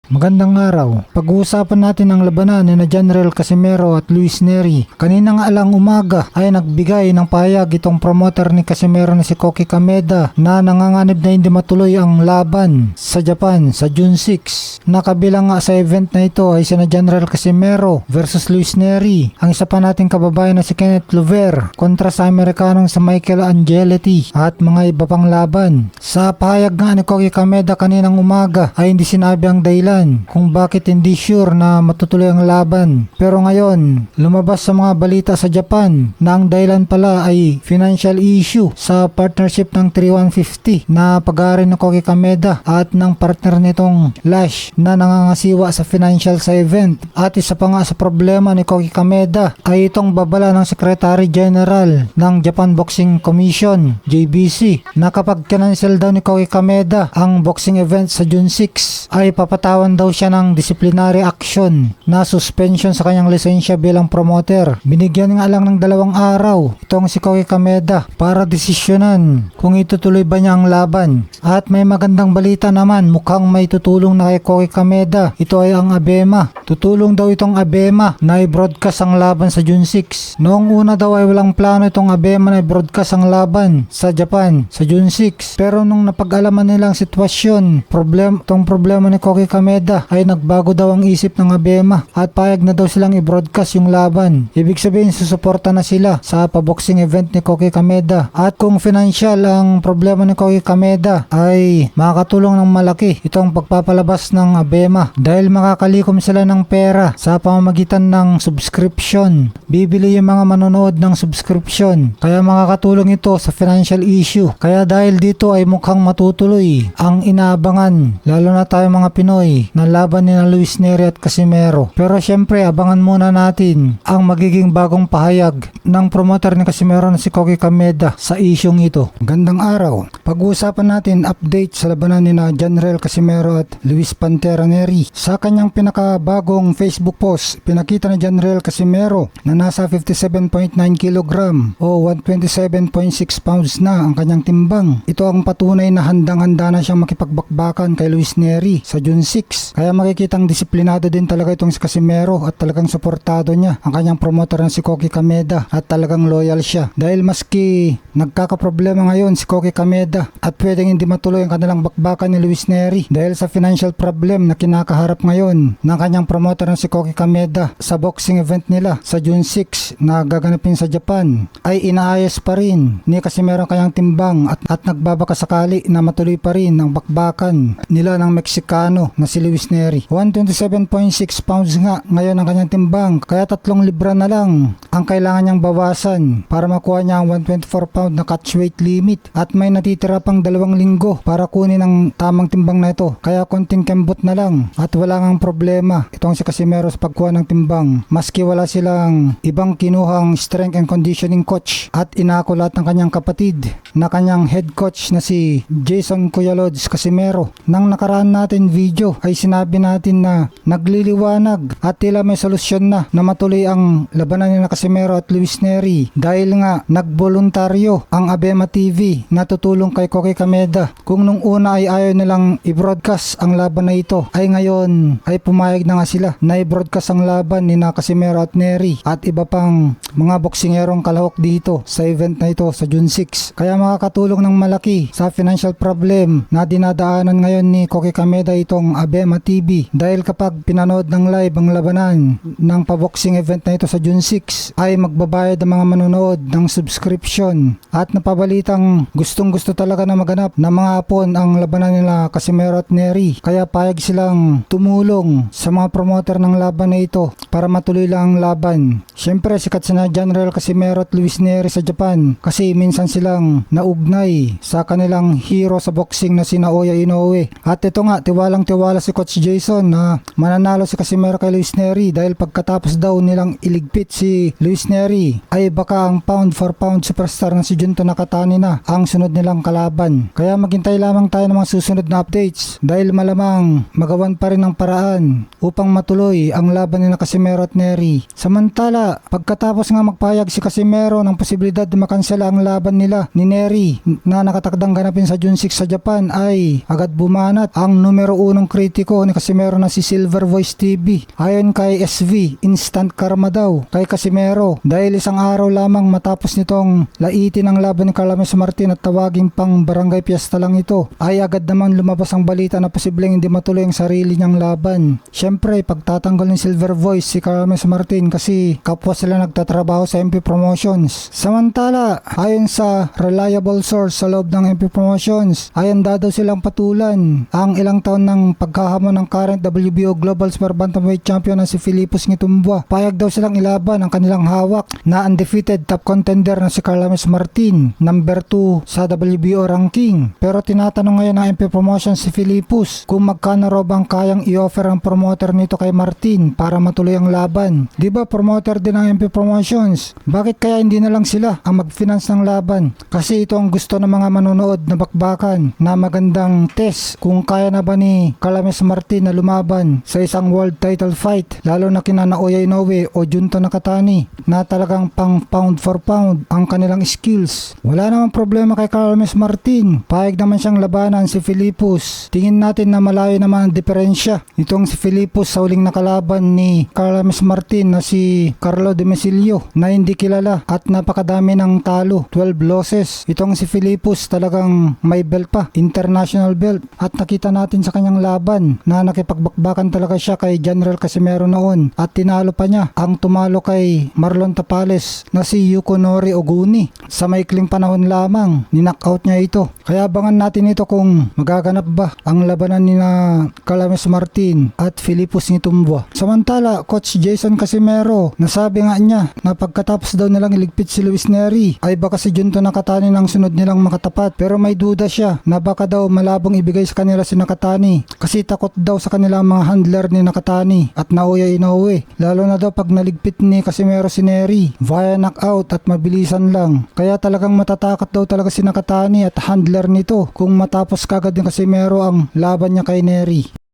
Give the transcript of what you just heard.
Magandang araw. Pag-uusapan natin ang labanan ni General Casimero at Luis Nery. Kaninang alang umaga ay nagbigay ng pahayag itong promoter ni Casimero na si Koki Kameda na nanganganib na hindi matuloy ang laban sa Japan sa June 6. Nakabilang nga sa event na ito ay sina General Casimero versus Luis Nery. Ang isa pa nating kababayan na si Kenneth Lover kontra sa Amerikanong sa Michael Angeletti at mga iba pang laban. Sa pahayag nga ni Koki Kameda kaninang umaga ay hindi sinabi ang dahilan kung bakit hindi sure na matutuloy ang laban. Pero ngayon, lumabas sa mga balita sa Japan na ang dahilan pala ay financial issue sa partnership ng 3150 na pag-aari ng Koki Kameda at ng partner nitong Lash na nangangasiwa sa financial sa event. At isa pa nga sa problema ni Koki Kameda ay itong babala ng Secretary General ng Japan Boxing Commission, JBC, na kapag cancel daw ni Koki Kameda ang boxing event sa June 6 ay papatawan daw siya ng disciplinary action na suspension sa kanyang lisensya bilang promoter. Binigyan nga lang ng 2 araw itong si Koki Kameda para desisyonan kung itutuloy ba niya ang laban. At may magandang balita naman, mukhang may tutulong na kay Koki Kameda. Ito ay ang ABEMA. Tutulong daw itong ABEMA na i-broadcast ang laban sa June 6. Noong una daw ay walang plano itong ABEMA na i-broadcast ang laban sa Japan sa June 6. Pero nung napag-alaman nilang sitwasyon, itong problema ni Koki Kameda ay nagbago daw ang isip ng ABEMA at payag na daw silang i-broadcast yung laban. Ibig sabihin susuporta na sila sa paboxing event ni Koki Kameda. At kung financial ang problema ni Koki Kameda ay makakatulong ng malaki itong pagpapalabas ng ABEMA dahil makakalikom sila ng pera sa pamamagitan ng subscription. Bibili yung mga manonood ng subscription kaya makakatulong ito sa financial issue. Kaya dahil dito ay mukhang matutuloy ang inaabangan lalo na tayo mga Pinoy na laban ni Luis Nery at Casimero. Pero syempre abangan muna natin ang magiging bagong pahayag ng promoter ni Casimero na si Koki Kameda sa isyong ito. Gandang araw. Pag-uusapan natin update sa labanan ni General Casimero at Luis Pantera Nery. Sa kanyang pinakabagong Facebook post, pinakita ni General Casimero na nasa 57.9 kg o 127.6 pounds na ang kanyang timbang. Ito ang patunay na handang-handa na siyang makipagbakbakan kay Luis Nery sa June 6. Kaya makikitang disiplinado din talaga itong si Casimero at talagang suportado niya ang kanyang promoter na si Koki Kameda at talagang loyal siya. Dahil maski nagkakaproblema ngayon si Koki Kameda at pwedeng hindi matuloy ang kanilang bakbakan ni Luis Nery dahil sa financial problem na kinakaharap ngayon ng kanyang promoter na si Koki Kameda sa boxing event nila sa June 6 na gaganapin sa Japan ay inaayos pa rin ni Casimero ang kanyang timbang at nagbabaka sakali na matuloy pa rin ang bakbakan nila ng Meksikano na si Luis Nery. 127.6 pounds nga ngayon ang kanyang timbang kaya 3 libra na lang ang kailangan niyang bawasan para makuha niya ang 124 pound na catch weight limit at may natitira pang 2 linggo para kunin ang tamang timbang na ito kaya konting kembot na lang at wala ngang problema itong si Casimero sa pagkuha ng timbang maski wala silang ibang kinuhang strength and conditioning coach at inako lahat ng kanyang kapatid na kanyang head coach na si Jason Cuyalods Casimero. Nang nakaraan natin video ay sinabi natin na nagliliwanag at tila may solusyon na matuloy ang labanan ni Casimero at Luis Nery dahil nga nagboluntaryo ang ABEMA TV na tutulong kay Koki Kameda. Kung nung una ay ayaw nilang i-broadcast ang laban na ito ay ngayon ay pumayag na nga sila na i-broadcast ang laban ni Casimero at Nery at iba pang mga boksingerong kalahok dito sa event na ito sa June 6. Kaya makakatulong ng malaki sa financial problem na dinadaanan ngayon ni Koki Kameda itong ABEMA TV dahil kapag pinanood ng live ang labanan ng paboxing event na ito sa June 6 ay magbabayad ang mga manonood ng subscription at napabalitang gustong gusto talaga na maganap na mga hapon ang labanan nila Casimero at Nery kaya payag silang tumulong sa mga promoter ng laban na ito para matuloy lang ang laban. Syempre sikat sina General Casimero at Luis Nery sa Japan kasi minsan silang naugnay sa kanilang hero sa boxing na si Naoya Inoue at ito nga tiwalang tiwala si Coach Jason na mananalo si Casimero kay Luis Nery dahil pagkatapos daw nilang iligpit si Luis Nery ay baka ang pound for pound superstar na si Junto Nakatani na ang sunod nilang kalaban. Kaya maghintay lamang tayo ng mga susunod na updates dahil malamang magawan pa rin ang paraan upang matuloy ang laban ni Casimero at Nery. Samantala, pagkatapos nga magpahayag si Casimero ng posibilidad na makansela ang laban nila ni Nery na nakatakdang ganapin sa June 6 sa Japan ay agad bumanat ang numero 1 critic politiko ni Casimero na si Silver Voice TV. Ayon kay SV, instant karma daw kay Casimero dahil isang araw lamang matapos nitong laitin ang laban ni Carlos Martin at tawaging pang barangay fiesta lang ito, ay agad naman lumabas ang balita na posibleng hindi matuloy ang sarili niyang laban. Syempre, pagtatanggol ni Silver Voice si Carlos Martin kasi kapwa sila nagtatrabaho sa MP Promotions. Samantala, ayon sa reliable source sa loob ng MP Promotions, ay handa daw silang patulan ang ilang taon ng pagkahamon ng current WBO Global Super Bantamweight Champion na si Philippus Ngitumbua. Payag daw silang ilaban ang kanilang hawak na undefeated top contender na si Carlos Martin, number 2 sa WBO ranking. Pero tinatanong ngayon ng MP Promotions si Philippus kung magkano raw bang kayang i-offer ang promoter nito kay Martin para matuloy ang laban. Diba promoter din ng MP Promotions? Bakit kaya hindi na lang sila ang mag-finance ng laban? Kasi ito ang gusto ng mga manonood na bakbakan na magandang test kung kaya na ba ni Carlos Martin na lumaban sa isang world title fight, lalo na kina Naoya Inoue o Junto Nakatani na talagang pang pound for pound ang kanilang skills. Wala namang problema kay Carlos Martin. Payag naman siyang labanan si Philippus. Tingin natin na malayo naman ang diferensya nitong si Philippus sa huling nakalaban ni Carlos Martin na si Carlo Demesilio na hindi kilala at napakadami ng talo, 12 losses. Itong si Philippus talagang may belt pa, international belt, at nakita natin sa kanyang laban na nakipagbakbakan talaga siya kay General Casimero noon at tinalo pa niya ang tumalo kay Marlon Tapales na si Yukonori Oguni. Sa maikling panahon lamang, ninockout niya ito. Kaya abangan natin ito kung magaganap ba ang labanan ni na Carlos Martin at Philippus Ngitumbua. Samantala, Coach Jason Casimero, nasabi nga niya na pagkatapos daw nilang iligpit si Luis Neri ay baka si Junto Nakatani ng sunod nilang makatapat, pero may duda siya na baka daw malabong ibigay sa kanila si Nakatani kasi takot daw sa kanila mga handler ni Nakatani at Naoya Inoue, lalo na daw pag naligpit ni Casimero si Neri via knockout at mabilisan lang. Kaya talagang matatakot daw talaga si Nakatani at handler nito kung matapos kagad ni Casimero ang laban niya kay Neri.